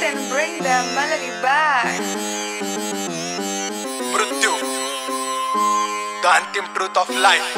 can bring the melody back. मृत्यू, the अंतिम truth of life.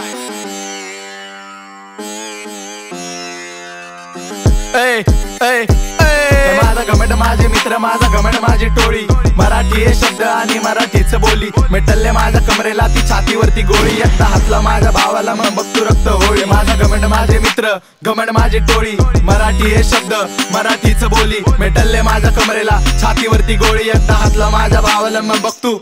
माझा घमंड माझे मित्र, माझा घमंड माझी टोळी. मराठी हे शब्द आणि मराठीच बोली. मेटलले माझ्या कमरेला ती छातीवरती गोळी. एकदा हातला माझ्या भावाला मग बघतो रक्त होळी. माझा घमंड माझे मित्र, घमंड माझी टोळी. मराठी हे शब्द मराठीच बोली. मेटलले माझ्या कमरेला छातीवरती गोळी. एकदा हातला माझ्या भावाला मग बघतो.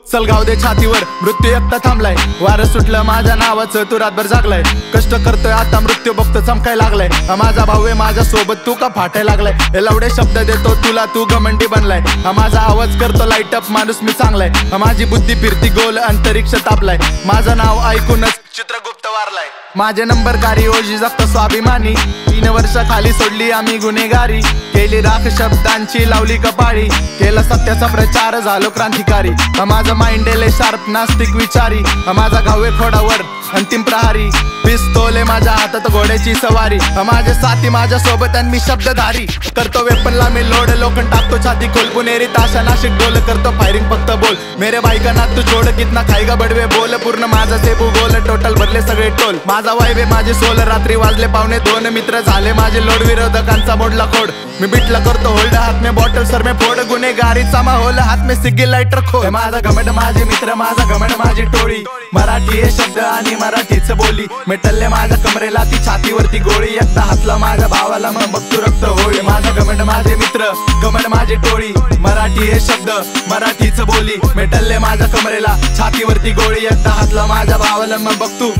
चल गाव दे छातीवर, मृत्यू एकटा थांबलाय. वारं सुटलं माझ्या नावाचं, तू रातभर जागलाय. कष्ट करतोय आता मृत्यू बघतो चमकाय लागलाय. माझा भाऊ आहे माझ्या सोबत, तू का फाटाय लागलाय. हे लवडे शब्द देतो तुला, तू घमंडी बनलाय. माझा आवाज करतो लाईट अप, माणूस मी चांगलाय. माझी बुद्धी फिरती गोल, अंतरिक्ष तापलाय. माझं नाव ऐकूनच चित्रगुप्त वारलाय. माझे नंबरकारी ओजी जगतो स्वाभिमानी. 3 वर्ष खाली सोडली आम्ही गुन्हेगारी. केली राख शब्दांची, लावली कपाळी. केला सत्याचा प्रचार, झालो क्रांतिकारी. माझं माइंड लय शार्प, नास्तिक विचारी. माझा घावे खोडावर अंतिम प्रहारी. पिस्तोले माझ्या हातात, घोड्याची सवारी. माझे साथी माझ्या सोबत आणि मी शब्दधारी. करतो वेपनला मी लोड, लोखंड टाकतो छाती खोल. पुणेरी ताशा नाशिक डोल, करतो फायरिंग फक्त बोल. मेरे भाई का नात तू छोड, कितना खाईगा बडवे बोल. पूर्ण माझा सेबू गोल, टोटल भरले सगळे टोल. माझा वाईबे माझी सोल, रात्री वाजले 1:15. मित्र झाले माझे लोड, विरोधकांचा मोडला खोड. मी बिटला करतो होल्ड, हात में बॉटल सर में फोड. गुन्हेगारीचा माहोल, हात में सिग्गी लाइटर खोल. माझा घमंड माझे मित्र, माझा घमंड माझी टोळी. मराठी हे शब्द आणि मराठीच बोली. मेटलले माझ्या कमरेला ती छातीवरती गोळी. एकदा हातला माझ्या भावाला मग बघतो रक्त होळी. माझा घमंड माझे मित्र, घमंड माझी टोळी. मराठी हे शब्द मराठीच बोली. मेटलले माझ्या कमरेला छातीवरती गोळी. एकदा हातला माझ्या भावाला मग बघतो.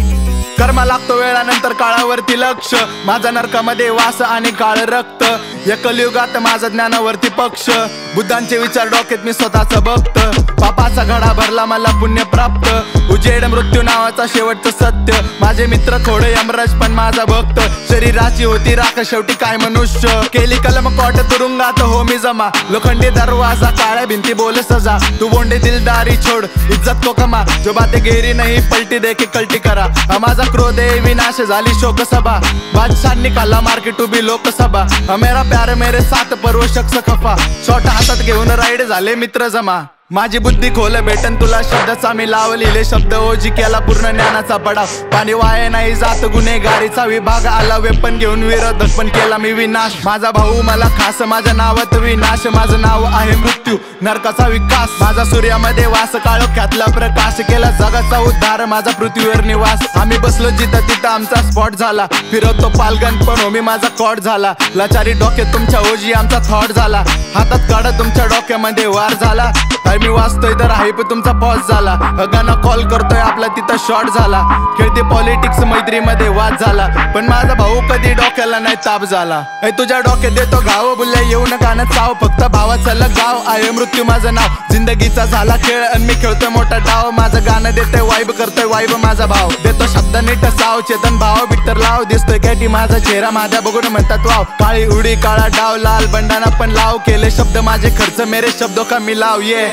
कर्मा लागतो वेळानंतर काळावरती लक्ष. माझा नरकामध्ये वास आणि काळ रक्त. या कलियुगात माझा ज्ञानावरती पक्ष. बुद्धांचे विचार डोक्यात मी स्वतःच बघत. पापाचा घडा भरला मला पुण्य प्राप्त. उजेड मृत्यू नावाचा शेवटचं सत्य. माझे मित्र थोडे यमराज पण माझा भक्त. शरीराची होती राख, शेवटी काय मनुष्य. केली कलम कोट तुरुंगात हो मी जमा. लोखंडी दरवाजा, काळ्या भिंती बोल सजा. तू बोंडे दिलदारी छोड, इज्जत को कमा. जो बातें गेरी नहीं पलटी देखी कल्टी करा. माझा क्रोध विनाश झाली शोकसभा. बादशाह निकाला मार्केट उभी लोकसभा. मेरा प्यार मेरे साथ पर्व शख्स खफा. शॉट हातात घेऊन राईड झाले मित्र जमा. माझी बुद्धी खोल भेटन तुला शब्दाचा मी लावलेले शब्द. ओजी केला पूर्ण ज्ञानाचा पडाव. पाणी वाया नाही जात, गुन्हेगारीचा विभाग आला. वेपन घेऊन विरोधक पण केला मी विनाश. माझा भाऊ मला खास, माझ्या नावात विनाश. माझं नाव आहे मृत्यू, नरकाचा विकास. माझा सूर्यामध्ये वास, काळोख्यातला प्रकाश. केला जगाचा उद्धार, माझा पृथ्वीवर निवास. आम्ही बसलो जिथं तिथं आमचा स्पॉट झाला. फिरवतो पालगण पण हो मी माझा कॉट झाला. लाचारी डोक्यात तुमच्या ओजी आमचा थॉट झाला. हातात काढा तुमच्या डोक्यामध्ये वार झाला. मी वाचतोय तर आहे पण तुमचा पॉज झाला. गाणं कॉल करतोय आपला तिथं शॉर्ट झाला. खेळते पॉलिटिक्स मैत्रीमध्ये वाद झाला. पण माझा भाऊ कधी डोक्याला नाही ताप झाला. तुझ्या डोक्यात देतो घाव, बुल्या येऊन गाणं चाव. फक्त भावाचं लगाव आहे मृत्यू माझं नाव. जिंदगीचा झाला खेळ आणि मी खेळतोय मोठा डाव. माझं गाणं देतोय वाईब, करतोय वाईब माझा भाव. देतो शब्द नीट साव, चेतन भाव बिटर लाव. दिसतोय कॅटी माझा चेहरा, माझ्या बघून म्हणतात वाव. काळी उडी काळा डाव, लाल बंडाना पण लाव. केले शब्द माझे खर्च, मेरे शब्दों का मिलाव. ये